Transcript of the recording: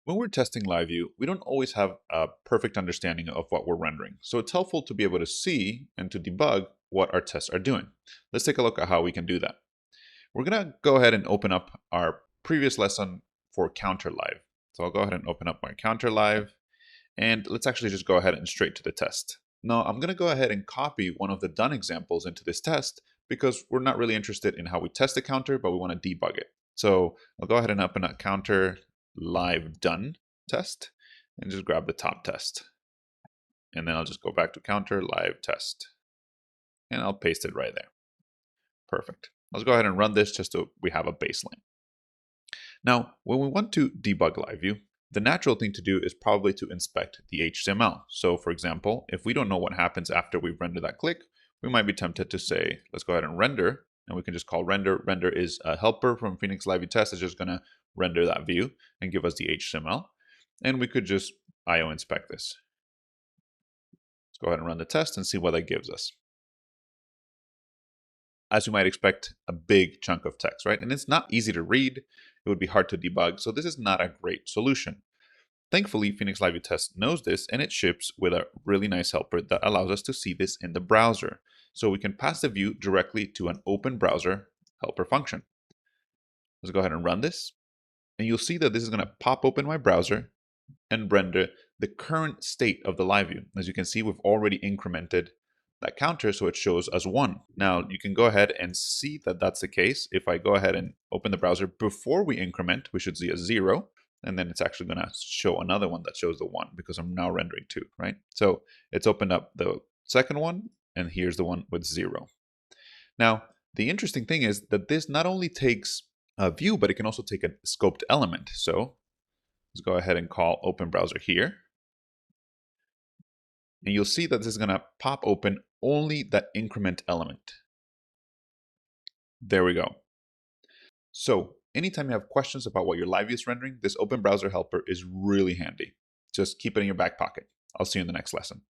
When we're testing LiveView, we don't always have a perfect understanding of what we're rendering. So it's helpful to be able to see and to debug what our tests are doing. Let's take a look at how we can do that. We're going to go ahead and open up our previous lesson for counter live. So I'll go ahead and open up my counter live, and let's actually just go ahead and straight to the test. Now I'm going to go ahead and copy one of the done examples into this test because we're not really interested in how we test the counter, but we want to debug it. So I'll go ahead and open up counter live done test and just grab the top test. And then I'll just go back to counter live test and I'll paste it right there. Perfect. Let's go ahead and run this just so we have a baseline. Now, when we want to debug LiveView, the natural thing to do is probably to inspect the HTML. So for example, if we don't know what happens after we render that click, we might be tempted to say, let's go ahead and render, and we can just call render. Render is a helper from Phoenix LiveViewTest. It's just going to render that view and give us the HTML. And we could just IO inspect this. Let's go ahead and run the test and see what that gives us. As you might expect, a big chunk of text, right? And it's not easy to read. It would be hard to debug. So this is not a great solution. Thankfully, Phoenix LiveViewTest knows this, and it ships with a really nice helper that allows us to see this in the browser. So we can pass the view directly to an open browser helper function. Let's go ahead and run this. And you'll see that this is going to pop open my browser and render the current state of the live view. As you can see, we've already incremented that counter so it shows as 1. Now you can go ahead and see that that's the case. If I go ahead and open the browser before we increment, we should see a 0. And then it's actually going to show another one that shows the 1 because I'm now rendering 2, right? So it's opened up the second one, and here's the one with 0. Now, the interesting thing is that this not only takes a view, but it can also take a scoped element. So let's go ahead and call open browser here. And you'll see that this is going to pop open only that increment element. There we go. So anytime you have questions about what your LiveView is rendering, this open browser helper is really handy. Just keep it in your back pocket. I'll see you in the next lesson.